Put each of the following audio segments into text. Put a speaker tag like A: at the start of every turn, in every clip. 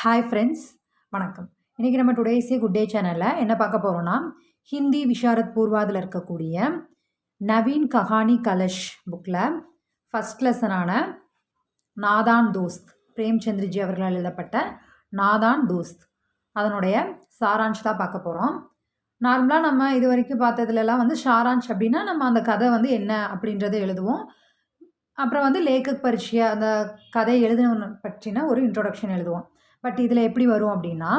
A: Hi friends, வணக்கம். இன்றைக்கி நம்ம டுடேஸே குட் டே சேனலில் என்ன பார்க்க போகிறோன்னா, ஹிந்தி விஷாரத் பூர்வாதில் இருக்கக்கூடிய நவீன் கஹானி கலஷ் புக்கில் ஃபஸ்ட் லெசனான நாதான் தோஸ்த், பிரேம்சந்திரஜி அவர்களால் எழுதப்பட்ட நாதான் தோஸ்த் அதனுடைய சாரான்ஷ் தான் பார்க்க போகிறோம். நார்மலாக நம்ம இது வரைக்கும் பார்த்ததுலலாம் சாரான்ஷ் அப்படின்னா நம்ம அந்த கதை என்ன அப்படின்றத எழுதுவோம். அப்புறம் லேக்கக் பரிச்சய அந்த கதை எழுதினவனை பற்றின ஒரு இன்ட்ரோடக்ஷன் எழுதுவோம். பட் இதில் எப்படி வரும் அப்படின்னா,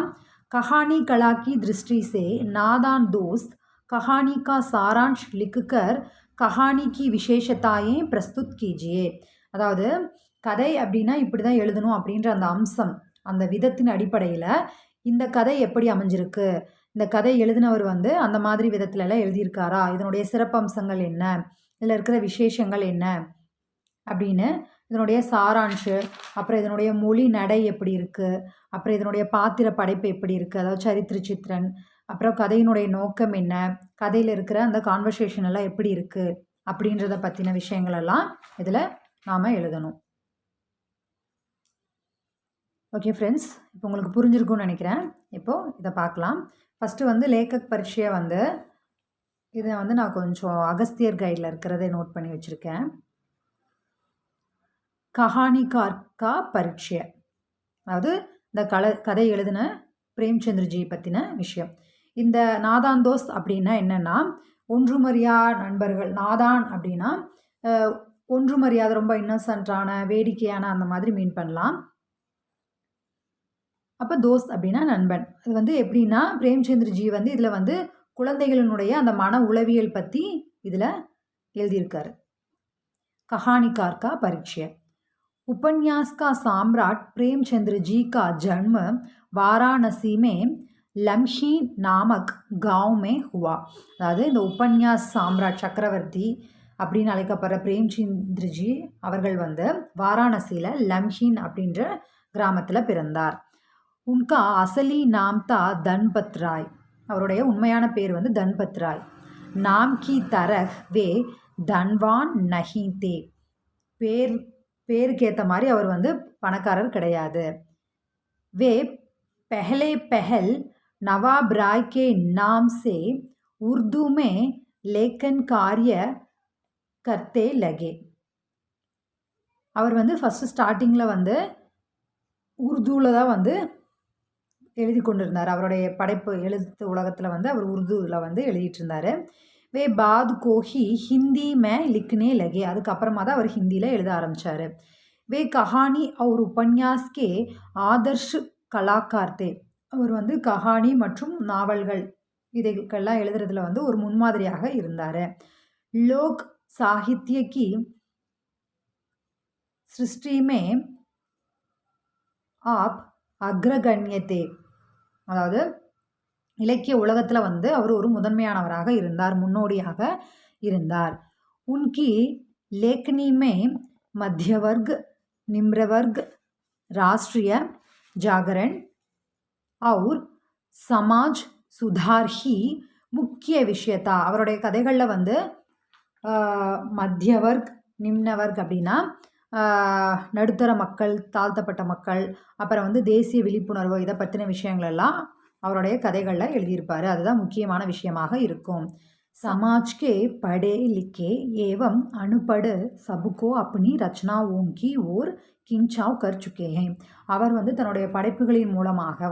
A: कहानी कला की दृष्टि से नादान दोस्त कहानी का सारांश लिखकर कहानी की विशेषताएं प्रस्तुत कीजिए. அதாவது கதை அப்படின்னா இப்படி தான் எழுதணும் அப்படின்ற அந்த அம்சம், அந்த விதத்தின் அடிப்படையில் இந்த கதை எப்படி அமைஞ்சிருக்கு, இந்த கதை எழுதினவர் அந்த மாதிரி விதத்துலலாம் எழுதியிருக்காரா, இதனுடைய சிறப்பம்சங்கள் என்ன, இதில் இருக்கிற விசேஷங்கள் என்ன அப்படின்னு இதனுடைய சாரான்ஷு, அப்புறம் இதனுடைய மொழி நடை எப்படி இருக்குது, அப்புறம் இதனுடைய பாத்திர படைப்பு எப்படி இருக்குது, அதாவது சரித்திர சித்திரன், அப்புறம் கதையினுடைய நோக்கம் என்ன, கதையில் இருக்கிற அந்த கான்வர்சேஷன் எல்லாம் எப்படி இருக்குது அப்படின்றத பற்றின விஷயங்களெல்லாம் இதில் நாம் எழுதணும். ஓகே ஃப்ரெண்ட்ஸ், இப்போ உங்களுக்கு புரிஞ்சிருக்கும்னு நினைக்கிறேன். இப்போது இதை பார்க்கலாம். ஃபஸ்ட்டு லேக்கக் பரீட்சையை இதை நான் கொஞ்சம் அகஸ்தியர் கைடில் இருக்கிறதை நோட் பண்ணி வச்சுருக்கேன். கஹானிகார் கா பரீட்சை, அதாவது இந்த கதை எழுதின பிரேம்சந்திரஜி பற்றின விஷயம். இந்த நாதான் தோஸ்த் அப்படின்னா என்னென்னா, ஒன்றுமறியா நண்பர்கள். நாதான் அப்படின்னா ஒன்றுமறியாத, ரொம்ப இன்னசென்ட்டான, வேடிக்கையான அந்த மாதிரி மீன் பண்ணலாம். அப்போ தோஸ்த் அப்படின்னா நண்பன். அது எப்படின்னா பிரேம்சந்திரஜி இதில் குழந்தைகளினுடைய அந்த மன உளவியல் பற்றி இதில் எழுதியிருக்காரு. कहानीकार का परिचय. उपन्यास का सम्राट प्रेमचंद्र जी का जन्म वाराणसी में लम्हीन नामक गांव में हुआ. அதாவது இந்த உபன்யாஸ் சாம்ராட் சக்கரவர்த்தி அப்படின்னு அழைக்கப்படுற பிரேம்சந்திரஜி அவர்கள் வாராணசியில் லம்ஹீன் அப்படின்ற கிராமத்தில் பிறந்தார். உன்கா அசலி நாம் தா தன்பத் ராய். அவருடைய உண்மையான பேர் தன்பத் ராய். நாம் கி தரஹ் வே தன்வான் நஹி தே. பேருக்கு ஏற்ற மாதிரி அவர் பணக்காரர் கிடையாது. வே पहले पहल नवाब राय के नाम से उर्दू में लेखन कार्य करते लगे. அவர் ஃபஸ்ட்டு ஸ்டார்டிங்கில் உருதுவில் தான் எழுதி கொண்டிருந்தார். அவருடைய படைப்பு எழுத்து உலகத்தில் அவர் உருதுவில் எழுதிட்டு இருந்தார். வே பாத் கோஹி ஹிந்தி மே லிக்னே லகே. அதுக்கப்புறமா தான் அவர் ஹிந்தியில் எழுத ஆரம்பித்தார். வே கஹானி அவர் உபன்யாஸ் கே ஆதர்ஷ் கலாக்கார் தே. அவர் கஹானி மற்றும் நாவல்கள் இதுக்கெல்லாம் எழுதுறதுல ஒரு முன்மாதிரியாக இருந்தார். லோக் சாகித்ய கி சிருஷ்டி மே ஆப் அக்ரகண்யத்தே. அதாவது இலக்கிய உலகத்தில் அவர் ஒரு முதன்மையானவராக இருந்தார், முன்னோடியாக இருந்தார். உன்கி லேக்னி மே மத்தியவர்க், நிம்ரவர்க், ராஷ்ட்ரிய ஜாகரன் और சமாஜ் சுதார் ஹி முக்கிய விஷயத்தா. அவருடைய கதைகளில் மத்தியவர்க், நிம்னவர்க் அப்படின்னா நடுத்தர மக்கள், தாழ்த்தப்பட்ட மக்கள், அப்புறம் தேசிய விழிப்புணர்வு, இதை பற்றின விஷயங்களெல்லாம் அவருடைய கதைகளில் எழுதியிருப்பார். அதுதான் முக்கியமான விஷயமாக இருக்கும். समाज के पढ़े लिखे एवं अनपढ़ सबको अपनी रचनाओं की ओर கிஞ்சாவ் कर चुके हैं. அவர் தன்னுடைய படைப்புகளின் மூலமாக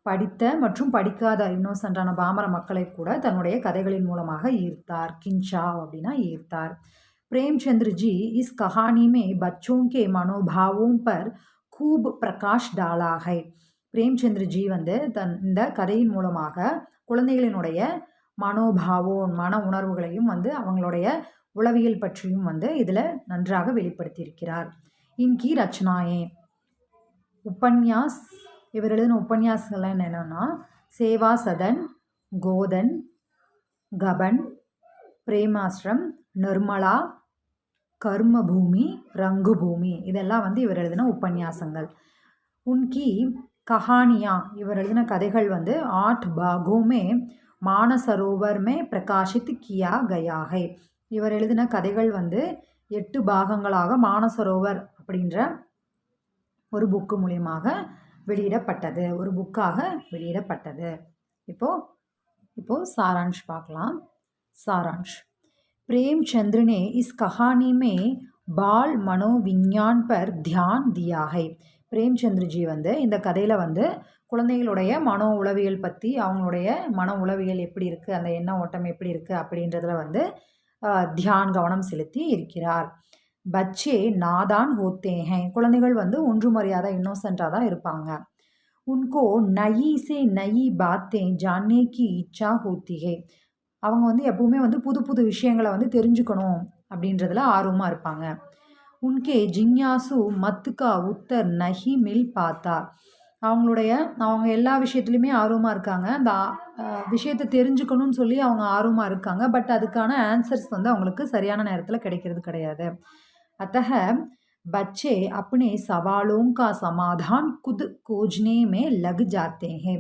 A: படித்த மற்றும் படிக்காத இன்னோசென்டான பாமர மக்களை கூட தன்னுடைய கதைகளின் மூலமாக ஈர்த்தார். கிஞ்சாவ் அப்படின்னா ஈர்த்தார். प्रेमचंद्र जी इस कहानी में बच्चों के मनोभावों पर खूब प्रकाश डाला है. பிரேம்சந்திரஜி இந்த கதையின் மூலமாக குழந்தைகளினுடைய மனோபாவோன், மன உணர்வுகளையும் அவங்களுடைய உளவியல் பற்றியும் இதில் நன்றாக வெளிப்படுத்தியிருக்கிறார். இன்கி ரச்சனாயே உபன்யாஸ். இவர் எழுதின உபன்யாசங்கள் என்னென்னா சேவா சதன், கோதன், கபன், பிரேமாஸ்ரம், நிர்மலா, கர்மபூமி, ரங்குபூமி, இதெல்லாம் இவர் எழுதின உபன்யாசங்கள். உன்கி கஹானியா, இவர் எழுதின கதைகள் 8 பாகோं में மானசரோவர் மே பிரகாஷித் கியா கயா ஹை. இவர் எழுதின கதைகள் 8 பாகங்களாக மானசரோவர் அப்படின்ற ஒரு புக்கு மூலியமாக வெளியிடப்பட்டது, ஒரு புக்காக வெளியிடப்பட்டது. இப்போ सारांश பார்க்கலாம். सारांश प्रेमचंद्र ने इस कहानी में बाल मनोविज्ञान पर ध्यान दिया है. பிரேம்சந்திர ஜி வந்து இந்த கதையில் வந்து குழந்தைகளுடைய மனோ உளவியல் பற்றி, அவங்களுடைய மன உளவியல் எப்படி இருக்குது, அந்த எண்ண ஓட்டம் எப்படி இருக்குது அப்படின்றதுல வந்து கவனம் செலுத்தி இருக்கிறார். பச்சே நாதான் ஹோத்தே ஹேன், குழந்தைகள் வந்து ஒன்றும் அறியாத இன்னோசென்ட்டாக தான் இருப்பாங்க. உன்கோ நயி சே நயி பாத்தே ஜானே கி இச்சா ஹோத்தி ஹே, அவங்க வந்து எப்பவுமே வந்து புது புது விஷயங்களை வந்து தெரிஞ்சுக்கணும் அப்படின்றதுல ஆர்வமாக இருப்பாங்க. உன்கே ஜிஞ்ஞாசு மத்துக்கா உத்தர் நஹி மில் பாத்தா, அவங்க எல்லா விஷயத்துலையுமே ஆர்வமாக இருக்காங்க. அந்த விஷயத்தை தெரிஞ்சுக்கணும்னு சொல்லி அவங்க ஆர்வமாக இருக்காங்க. பட் அதுக்கான ஆன்சர்ஸ் வந்து அவங்களுக்கு சரியான நேரத்தில் கிடைக்கிறது கிடையாது. अतः बच्चे अपने सवालों का समाधान खुद खोजने में लग जाते हैं.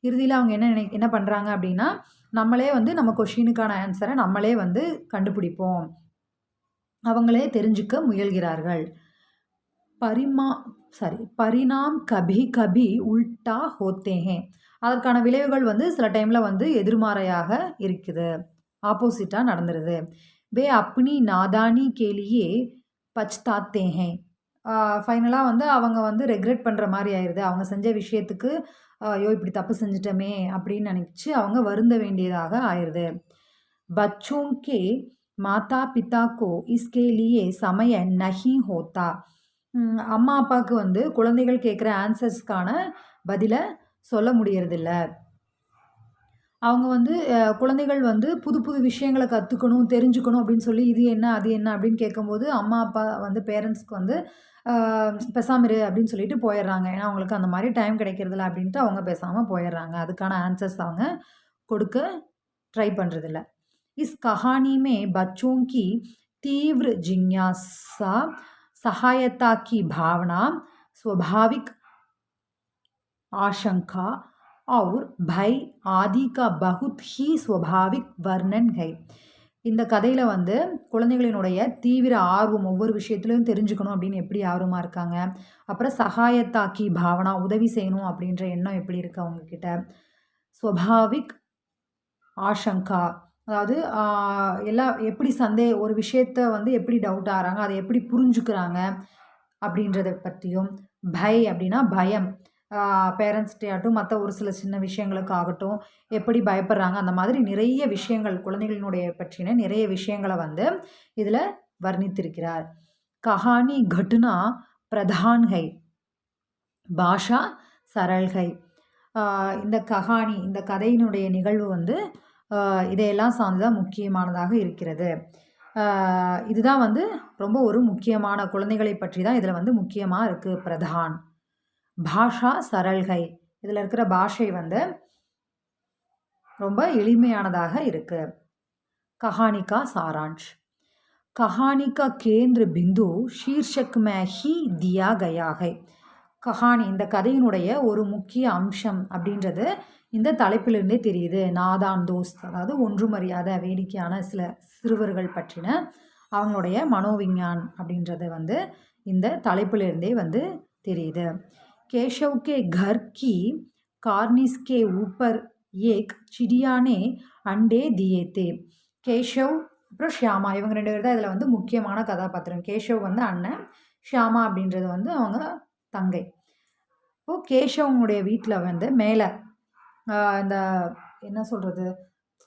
A: இறுதியில் அவங்க என்ன பண்ணுறாங்க அப்படின்னா, நம்மளே வந்து நம்ம கொஷினுக்கான ஆன்சரை நம்மளே வந்து கண்டுபிடிப்போம், அவங்களே தெரிஞ்சுக்க முயல்கிறார்கள். பரிணாம் கபி கபி உல்டா ஹோத்தே ஹே, அதற்கான விளைவுகள் வந்து சில டைமில் வந்து எதிர்மாறையாக இருக்குது, ஆப்போசிட்டாக நடந்துருது. வே அப்னி நாதானி கேலியே பச்தாத்தே ஹே, ஃபைனலாக வந்து அவங்க வந்து ரெக்ரெட் பண்ணுற மாதிரி ஆயிடுது. அவங்க செஞ்ச விஷயத்துக்கு ஐயோ இப்படி தப்பு செஞ்சிட்டோமே அப்படின்னு நினச்சி அவங்க வருந்த வேண்டியதாக ஆயிடுது. பச்சோं के माता पिता को इसके लिए समय नहीं होता, அம்மா அப்பாவுக்கு வந்து குழந்தைகள் கேட்குற ஆன்சர்ஸ்க்கான பதிலை சொல்ல முடியறதில்ல. அவங்க வந்து குழந்தைகள் வந்து புது புது விஷயங்களை கற்றுக்கணும், தெரிஞ்சுக்கணும் அப்படின்னு சொல்லி இது என்ன அது என்ன அப்படின்னு கேட்கும்போது அம்மா அப்பா வந்து பேரண்ட்ஸ்க்கு வந்து பேசாம இரு அப்படின்னு சொல்லிட்டு போயிடுறாங்க. ஏன்னா அவங்களுக்கு அந்த மாதிரி டைம் கிடைக்கிறதில்ல அப்படின்ட்டு அவங்க பேசாமல் போயிடுறாங்க. அதுக்கான ஆன்சர்ஸ் அவங்க கொடுக்க ட்ரை பண்ணுறதில்ல. इस कहानी में बच्चों की तीव्र जिज्ञासा, सहायता की भावना, स्वाभाविक आशंका और भय आदि का बहुत ही स्वाभाविक वर्णन है. இந்த கதையில் வந்து குழந்தைகளினுடைய தீவிர ஆர்வம், ஒவ்வொரு விஷயத்துலையும் தெரிஞ்சுக்கணும் அப்படின்னு எப்படி ஆர்வமாக இருக்காங்க, அப்புறம் சகாயத்தாக்கி பாவனா, உதவி செய்யணும் அப்படின்ற எண்ணம் எப்படி இருக்குது அவங்கக்கிட்ட, ஸ்வபாவிக் ஆஷங்கா, அதாவது எப்படி ஒரு விஷயத்த வந்து எப்படி டவுட் ஆகிறாங்க, அதை எப்படி புரிஞ்சுக்கிறாங்க அப்படின்றத பற்றியும், அப்படின்னா பயம், பேரண்ட்ஸ்கிட்டையாகட்டும் மற்ற ஒரு சில சின்ன விஷயங்களுக்கு ஆகட்டும் எப்படி பயப்படுறாங்க, அந்த மாதிரி நிறைய விஷயங்கள் குழந்தைகளினுடைய பற்றின நிறைய விஷயங்களை வந்து இதில் வர்ணித்திருக்கிறார். கஹானி கட்னா பிரதான் ஹை, பாஷா சரல் ஹை. இந்த கதையினுடைய நிகழ்வு வந்து இதையெல்லாம் சார்ந்துதான் முக்கியமானதாக இருக்கிறது. இதுதான் வந்து ரொம்ப ஒரு முக்கியமான குழந்தைகளை பற்றி தான் இதில் வந்து முக்கியமாக இருக்குது. பிரதான் பாஷா சரல்கை, இதில் இருக்கிற பாஷை வந்து ரொம்ப எளிமையானதாக இருக்கு. कहानी का सारांश, कहानी का केंद्र बिंदु शीर्षक में ही दिया गया है. கஹானி, இந்த கதையினுடைய ஒரு முக்கிய அம்சம் அப்படின்றது இந்த தலைப்பிலிருந்தே தெரியுது. நாதான் தோஸ்த், அதாவது ஒன்றும் அறியாத வேடிக்கையான சில சிறுவர்கள் பற்றின அவங்களுடைய மனோவிஞ்ஞான் அப்படின்றது வந்து இந்த தலைப்பிலிருந்தே வந்து தெரியுது. केशव के घर की कार्निस के ऊपर एक चिड़िया ने अंडे दिए थे. கேஷவ் அப்புறம் ஷியாமா, இவங்க 2 பேர் தான் இதில் வந்து முக்கியமான கதாபாத்திரம். கேஷவ் வந்து அண்ணன், ஷியாமா அப்படின்றது வந்து அவங்க தங்கை. இப்போது கேஷவனுடைய வீட்டில் வந்து மேலே இந்த என்ன சொல்கிறது,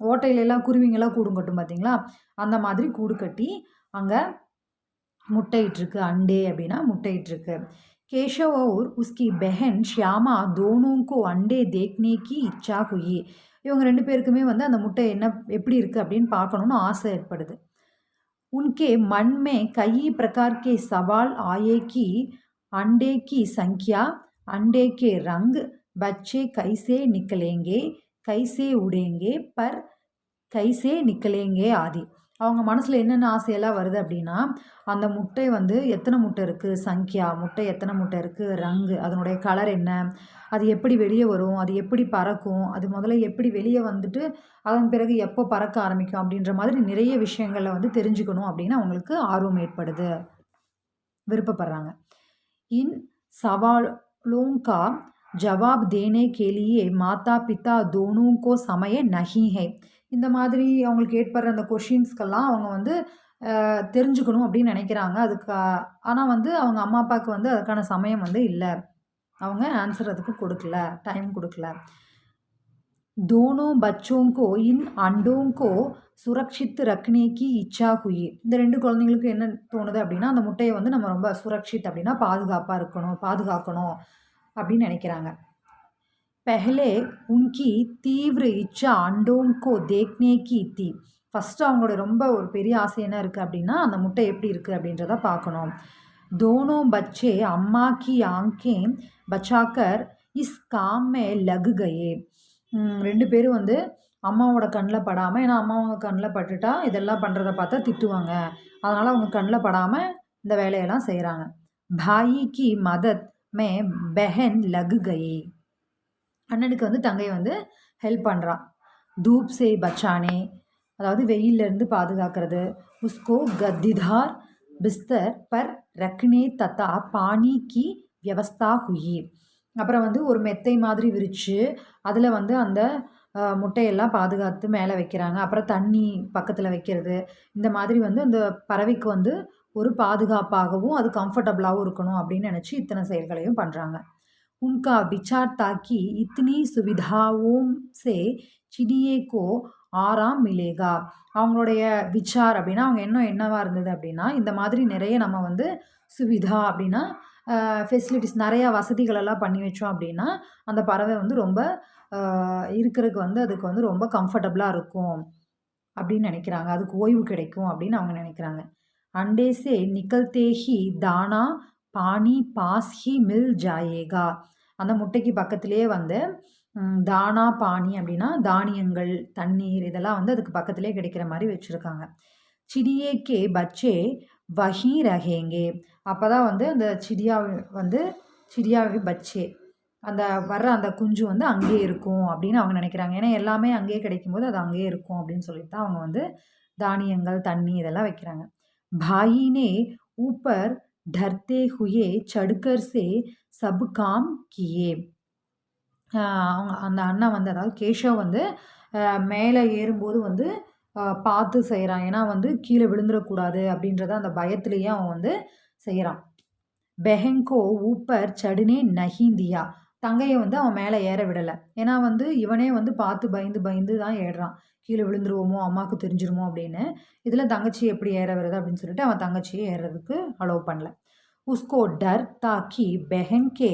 A: ஓட்டையிலெல்லாம் குருவிங்கெல்லாம் கூடும் கட்டும் பார்த்தீங்களா, அந்த மாதிரி கூடு கட்டி அங்கே முட்டையிட்ருக்கு. அண்டே அப்படின்னா முட்டையிட்ருக்கு. केशव और उसकी बहन श्यामा दोनों को अंडे देखने की इच्छा हुई. இவங்க 2 பேருக்குமே வந்து அந்த முட்டை எப்படி இருக்குது அப்படின்னு பார்க்கணுன்னு ஆசை ஏற்படுது. उनके मन में कई प्रकार के सवाल आए कि अंडे की संख्या, अंडे के रंग, बच्चे कैसे निकलेंगे, कैसे उड़ेंगे, पर कैसे निकलेंगे आदि. அவங்க மனசில் என்னென்ன ஆசையெல்லாம் வருது அப்படின்னா, அந்த முட்டை வந்து எத்தனை முட்டை இருக்குது, சங்கியா முட்டை எத்தனை முட்டை இருக்குது, ரங்கு அதனுடைய கலர் என்ன, அது எப்படி வெளியே வரும், அது எப்படி பறக்கும், அது முதல்ல எப்படி வெளியே வந்துட்டு அதன் பிறகு எப்போ பறக்க ஆரம்பிக்கும் அப்படின்ற மாதிரி நிறைய விஷயங்களை வந்து தெரிஞ்சுக்கணும் அப்படின்னு அவங்களுக்கு ஆர்வம் ஏற்படுது, விருப்பப்படுறாங்க. இன் சவாலோं का ஜவாப் தேனே के लिए மாதா பிதா दोनों को समय नहीं है. இந்த மாதிரி அவங்களுக்கு ஏற்படுற அந்த கொஷின்ஸ்க்கெல்லாம் அவங்க வந்து தெரிஞ்சுக்கணும் அப்படின்னு நினைக்கிறாங்க. அதுக்கு ஆனால் வந்து அவங்க அம்மா அப்பாவுக்கு வந்து அதுக்கான சமயம் வந்து இல்லை. அவங்க ஆன்சர் அதுக்கு கொடுக்கல, டைம் கொடுக்கல. दोनों बच्चों को इन अंडों को சுரக்ஷித் ரக்னே கி இச்சா ஹுயி. இந்த 2 குழந்தைங்களுக்கு என்ன தோணுது அப்படின்னா, அந்த முட்டையை வந்து நம்ம ரொம்ப சுரக்ஷித் அப்படின்னா பாதுகாக்கணும் அப்படின்னு நினைக்கிறாங்க. पहले उनकी तीव्र इच्छा अंडों को देखने की थी. ஃபஸ்ட்டு அவங்களோட ரொம்ப ஒரு பெரிய ஆசை என்ன இருக்குது அப்படின்னா, அந்த முட்டை எப்படி இருக்குது அப்படின்றத பார்க்கணும். दोनों बच्चे अम्मा की आंखें बचाकर इस काम में लग गए. 2 பேரும் வந்து அம்மாவோட கண்ணில் படாமல், ஏன்னா அம்மாவோட கண்ணில் பட்டுட்டா இதெல்லாம் பண்ணுறத பார்த்தா திட்டுவாங்க, அதனால் அவங்க கண்ணில் படாமல் இந்த வேலையெல்லாம் செய்கிறாங்க. भाई की मदद में बहन लग गई. அண்ணனுக்கு வந்து தங்கை வந்து ஹெல்ப் பண்ணுறான். தூப் சே பச்சானே, அதாவது வெயிலேருந்து பாதுகாக்கிறது. உஸ்கோ கத்திதார் பிஸ்தர் பர் ரக்னே தத்தா பானி கி வியவஸ்தா ஹுயி. அப்புறம் வந்து ஒரு மெத்தை மாதிரி விரித்து அதில் வந்து அந்த முட்டையெல்லாம் பாதுகாத்து மேலே வைக்கிறாங்க. அப்புறம் தண்ணி பக்கத்தில் வைக்கிறது. இந்த மாதிரி வந்து அந்த பறவைக்கு வந்து ஒரு பாதுகாப்பாகவும் அது கம்ஃபர்டபுளாகவும் இருக்கணும் அப்படின்னு நினச்சி இத்தனை செயல்களையும் பண்ணுறாங்க. उनका विचार था कि इतनी सुविधाओं से चिड़िए को ஆறாம் மிலேகா. அவங்களுடைய விச்சார் அப்படின்னா அவங்க என்னவாக இருந்தது அப்படின்னா, இந்த மாதிரி நிறைய நம்ம வந்து சுவிதா அப்படின்னா ஃபெசிலிட்டிஸ் நிறையா வசதிகளெல்லாம் பண்ணி வச்சோம் அப்படின்னா அந்த பறவை வந்து ரொம்ப இருக்கிறதுக்கு வந்து அதுக்கு வந்து ரொம்ப கம்ஃபர்டபுளாக இருக்கும் அப்படின்னு நினைக்கிறாங்க. அதுக்கு ஓய்வு கிடைக்கும் அப்படின்னு அவங்க நினைக்கிறாங்க. அண்டேசே நிக்கல்தேஹி தானா பானி பாஸ் ஹி மில் ஜாயேகா. அந்த முட்டைக்கு பக்கத்திலே வந்து தானா பானி அப்படின்னா தானியங்கள், தண்ணீர் இதெல்லாம் வந்து அதுக்கு பக்கத்திலே கிடைக்கிற மாதிரி வச்சுருக்காங்க. சிடியேக்கே பச்சே வஹி ரஹேங்கே. அப்போ தான் வந்து அந்த சிடியாவி பச்சே அந்த வர்ற அந்த குஞ்சு வந்து அங்கேயே இருக்கும் அப்படின்னு அவங்க நினைக்கிறாங்க. ஏன்னா எல்லாமே அங்கேயே கிடைக்கும்போது அது அங்கேயே இருக்கும் அப்படின்னு சொல்லிட்டு தான் அவங்க வந்து தானியங்கள், தண்ணி இதெல்லாம் வைக்கிறாங்க. பாயினே ஊப்பர் डरते हुए चढ़कर से सब काम किए. அவங்க அந்த அண்ணன் வந்து அதாவது கேஷவ் வந்து மேலே ஏறும்போது வந்து பார்த்து செய்கிறான். ஏன்னா வந்து கீழே விழுந்துடக்கூடாது அப்படின்றத அந்த பயத்துலேயே அவன் வந்து செய்கிறான். பெஹங்கோ ஊப்பர் சடுனே நஹிந்தியா. தங்கையை வந்து அவன் மேலே ஏற விடலை. ஏன்னா வந்து இவனே வந்து பார்த்து பயந்து தான் ஏறுறான். கீழே விழுந்துருவோமோ, அம்மாவுக்கு தெரிஞ்சிருமோ அப்படின்னு. இதில் தங்கச்சி எப்படி ஏற வருது அப்படின்னு சொல்லிட்டு அவன் தங்கச்சியை ஏறுறதுக்கு அலோவ் பண்ணல. உஸ்கோ டர் தாக்கி பெஹன் கே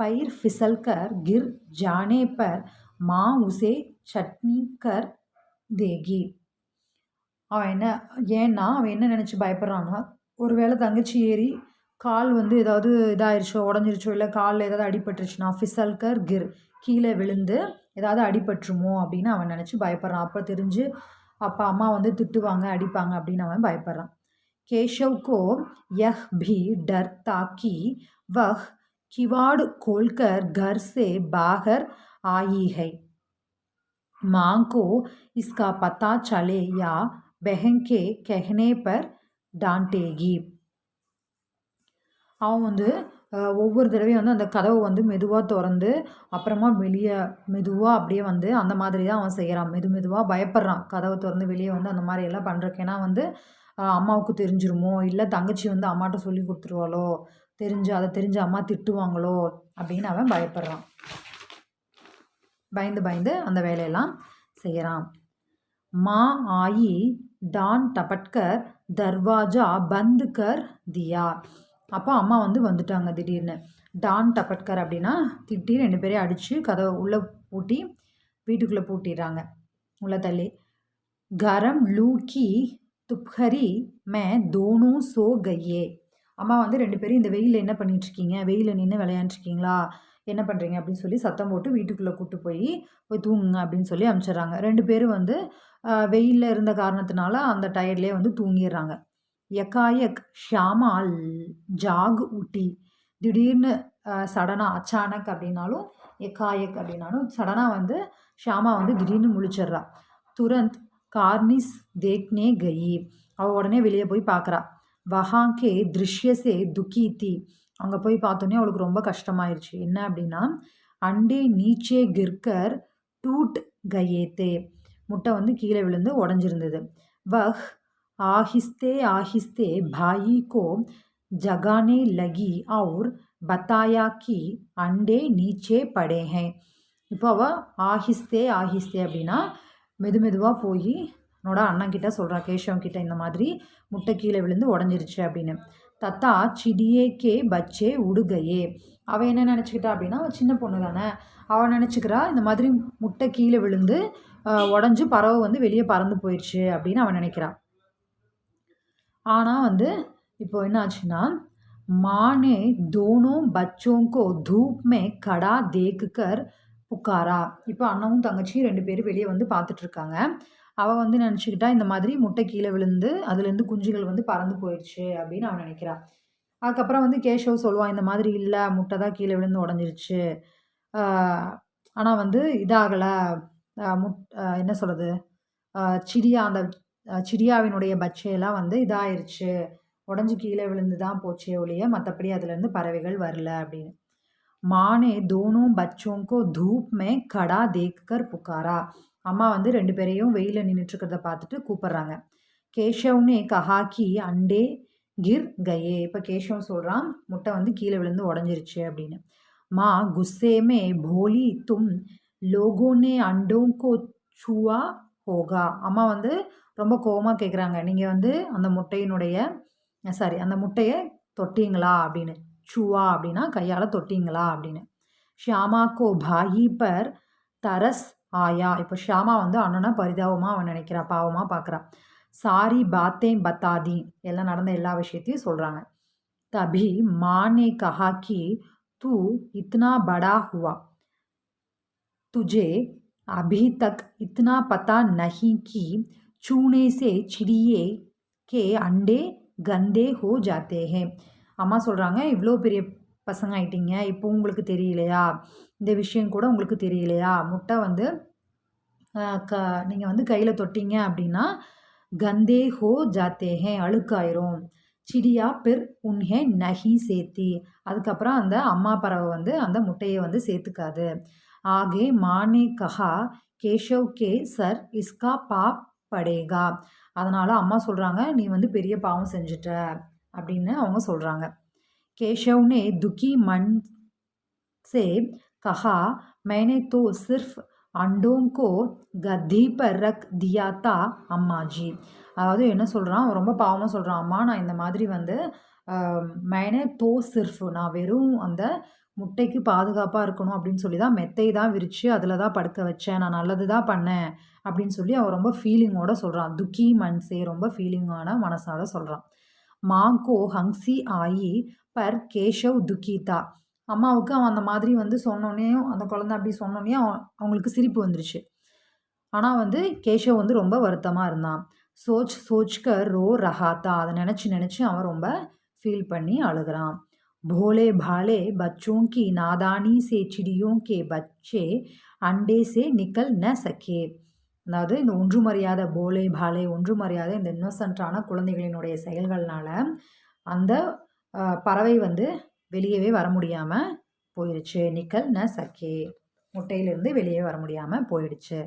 A: பயிர் ஃபிசல் கர் கிர் ஜானே பர் மா உசே சட்னி கர் தேகி. அவன் என்ன நினச்சி பயப்படுறான்னா, ஒருவேளை தங்கச்சி ஏறி கால் வந்து ஏதாவது இதாயிருச்சோ, உடஞ்சிருச்சோ, இல்லை காலில் ஏதாவது அடிபட்டுருச்சுன்னா ஃபிசல்கர் கிர் கீழே விழுந்து ஏதாவது அடிபட்டுருமோ அப்படின்னு அவன் நினச்சி பயப்படுறான். அப்போ தெரிஞ்சு அப்பா அம்மா வந்து திட்டுவாங்க, அடிப்பாங்க அப்படின்னு அவன் பயப்படுறான். केशव को यह भी डर था कि वह किवाड़ खोलकर घर से बाहर आई है, माँ को इसका पता चले या बहन के कहने पर डांटेगी. அவன் வந்து ஒவ்வொரு தடவையும் வந்து அந்த கதவை வந்து மெதுவாக திறந்து அப்புறமா வெளியே மெதுவாக அப்படியே வந்து அந்த மாதிரி தான் அவன் செய்கிறான். மெதுவாக பயப்படுறான். கதவை திறந்து வெளியே வந்து அந்த மாதிரி எல்லாம் பண்ணுறக்கு. ஏன்னா வந்து அம்மாவுக்கு தெரிஞ்சிருமோ, இல்லை தங்கச்சி வந்து அம்மாட்ட சொல்லி கொடுத்துருவாளோ, அதை தெரிஞ்சு அம்மா திட்டுவாங்களோ அப்படின்னு அவன் பயப்படுறான். பயந்து அந்த வேலையெல்லாம் செய்கிறான். மா ஆயி டான் டபட்கர் தர்வாஜா பந்து கர் தியா. அப்போ அம்மா வந்து வந்துட்டாங்க திடீர்னு. டான் டபட்கர் அப்படின்னா திட்டி 2 பேரையும் அடித்து கதவை உள்ளே பூட்டி வீட்டுக்குள்ளே பூட்டிடுறாங்க, உள்ளே தள்ளி. கரம் லூக்கி துப்ஹரி மே தோனோ சோ கையே. அம்மா வந்து 2 பேரும் இந்த வெயிலில் என்ன பண்ணிகிட்ருக்கீங்க, வெயிலில் நின்று விளையாண்டுருக்கீங்களா, என்ன பண்ணுறீங்க அப்படின்னு சொல்லி சத்தம் போட்டு வீட்டுக்குள்ளே கூப்பிட்டு போய் தூங்குங்க அப்படின்னு சொல்லி அனுப்பிச்சிட்றாங்க. 2 பேரும் வந்து வெயிலில் இருந்த காரணத்தினால அந்த டயர்ட்லேயே வந்து தூங்கிடுறாங்க. எக்காயக் ஷியாமா ஜாக் ஊட்டி. திடீர்னு சடனாக அச்சானக் அப்படின்னாலும் எக்காயக் அப்படின்னாலும் சடனாக வந்து ஷியாமா வந்து திடீர்னு முழிச்சிட்றா. துரந்த் கார்னிஸ் தேக்னே கயி. அவள் உடனே வெளியே போய் பார்க்குறா. வஹாங்கே திருஷ்யசே துக்கி தி. அங்கே போய் பார்த்தோன்னே அவளுக்கு ரொம்ப கஷ்டமாயிருச்சு. என்ன அப்படின்னா, अंडे नीचे गिरकर टूट गए थे. முட்டை வந்து கீழே விழுந்து உடஞ்சிருந்தது. वह आहिस्ते आहिस्ते भाई को जगाने लगी और बताया कि अंडे नीचे पड़े हैं. இப்போ அவள் ஆஹிஸ்தே ஆஹிஸ்தே அப்படின்னா மெது மெதுவாக போய் என்னோட அண்ணன் கிட்ட சொல்கிறா, கேஷவன் கிட்ட, இந்த மாதிரி முட்டை கீழே விழுந்து உடஞ்சிருச்சு அப்படின்னு. தத்தா சிடியே கே பச்சே உடுகையே. அவள் என்ன நினச்சிக்கிட்டா அப்படின்னா, அவள் சின்ன பொண்ணு தானே, அவள் நினச்சிக்கிறா இந்த மாதிரி முட்டை கீழே விழுந்து உடஞ்சி பறவை வந்து வெளியே பறந்து போயிடுச்சு அப்படின்னு அவன் நினைக்கிறான். ஆனால் வந்து இப்போ என்ன ஆச்சுன்னா, மானே दोनों बच्चों को धूप में खड़ा देखकर புக்காரா. இப்போ அண்ணனும் தங்கச்சியும் 2 பேரும் வெளியே வந்து பார்த்துட்ருக்காங்க. அவள் வந்து நினச்சிக்கிட்டா இந்த மாதிரி முட்டை கீழே விழுந்து அதுலேருந்து குஞ்சுகள் வந்து பறந்து போயிடுச்சு அப்படின்னு அவன் நினைக்கிறான். அதுக்கப்புறம் வந்து கேஷவ் சொல்லுவான், இந்த மாதிரி இல்லை, முட்டை தான் கீழே விழுந்து உடஞ்சிருச்சு, ஆனால் வந்து இதாகலை, என்ன சொல்கிறது, சிடியா அந்த சிடியாவினுடைய பச்சையெல்லாம் வந்து இதாயிருச்சு, உடஞ்சி கீழே விழுந்து தான் போச்சே ஒழிய மற்றபடி அதுலேருந்து பறவைகள் வரல அப்படின்னு. மானே दोनों बच्चों को धूप में खड़ा देखकर पुकारा. அம்மா வந்து 2 பேரையும் வெயிலில் நின்றுட்டுருக்கிறத பார்த்துட்டு கூப்பிட்றாங்க. கேஷவ்னே கஹா கி அண்டே கிர் கயே. இப்போ கேஷவ் சொல்கிறான், முட்டை வந்து கீழே விழுந்து உடஞ்சிருச்சு அப்படின்னு. மா குஸ்ஸேமே போலி தும் லோகோனே அண்டோங்கோ சுவா ஹோகா. அம்மா வந்து ரொம்ப கோவமாக கேட்குறாங்க, நீங்கள் வந்து அந்த முட்டையை தொட்டிங்களா அப்படின்னு. சுவா அப்படின்னா கையால் தொட்டிங்களா அப்படின்னு. ஷியாமாக்கோ பாயி பர் தரஸ் ஆயா. இப்போ ஷியாமா வந்து அண்ணனை பரிதாபமாக அவன் நினைக்கிறா, பாவமாக பார்க்குறா. சாரி பாத்தே பத்தாதி. எல்லாம் நடந்த எல்லா விஷயத்தையும் சொல்கிறாங்க. தபி மானே கஹா கி தூ இத்னா படா ஹுவா, तुझे अभी तक इतना पता नहीं कि चूने से चिड़िए के अंडे गंदे हो जाते हैं. அம்மா சொல்கிறாங்க, இவ்வளோ பெரிய பசங்க ஆயிட்டீங்க, இப்போ உங்களுக்கு தெரியலையா, இந்த விஷயம் கூட உங்களுக்கு தெரியலையா, முட்டை வந்து நீங்கள் வந்து கையில் தொட்டிங்க அப்படின்னா கந்தே ஹோ ஜாத்தே ஹே, அழுக்காயிரும். சிடியா பிர் உன்ஹே நஹி சேத்தி. அதுக்கப்புறம் அந்த அம்மா பறவை வந்து அந்த முட்டையை வந்து சேர்த்துக்காது. ஆகே மானே கஹா கேஷவ் கே சர் இஸ்கா பாப் படேகா. அதனால் அம்மா சொல்கிறாங்க, நீ வந்து பெரிய பாவம் செஞ்சுட்ட அப்படின்னு அவங்க சொல்கிறாங்க. கேஷவ்னே துக்கி மன் சே கஹா मैंने तो सिर्फ अंडों को गद्दी पर रख दिया था अम्मा जी. அதாவது என்ன சொல்கிறான், ரொம்ப பாவமாக சொல்கிறான், அம்மா நான் இந்த மாதிரி வந்து मैंने तो सिर्फ, நான் வெறும் அந்த முட்டைக்கு பாதுகாப்பாக இருக்கணும் அப்படின்னு சொல்லி தான் மெத்தை தான் விரித்து அதில் தான் படுக்க வச்சேன், நான் நல்லது தான் பண்ணேன் அப்படின்னு சொல்லி அவன் ரொம்ப ஃபீலிங்கோட சொல்கிறான். துக்கி மன்சே, ரொம்ப ஃபீலிங்கான மனசோட சொல்கிறான். மாங்கோ ஹங்சி ஆயி பர் கேஷவ் துக்கிதா. அம்மாவுக்கு அவன் அந்த மாதிரி வந்து சொன்னோன்னேயும், அந்த குழந்தை அப்படி சொன்னோன்னே அவங்களுக்கு சிரிப்பு வந்துருச்சு. ஆனால் வந்து கேஷவ் வந்து ரொம்ப வருத்தமாக இருந்தான். சோச்கர் ரோ ரஹாத்தா. அதை நினச்சி அவன் ரொம்ப ஃபீல் பண்ணி அழுகிறான். भोले भाले बच्चों की नादानी से चिड़ियों के बच्चे अंडे से निकल न सके. அதாவது இந்த ஒன்றுமறியாத போலே பாலே, ஒன்றுமறியாத இந்த இன்னோசன்ட்டான குழந்தைகளினுடைய செயல்கள்னால அந்த பறவை வந்து வெளியவே வர முடியாமல் போயிடுச்சு. நிக்கல் ந சக்கே, முட்டையிலிருந்து வெளியே வர முடியாமல் போயிடுச்சு.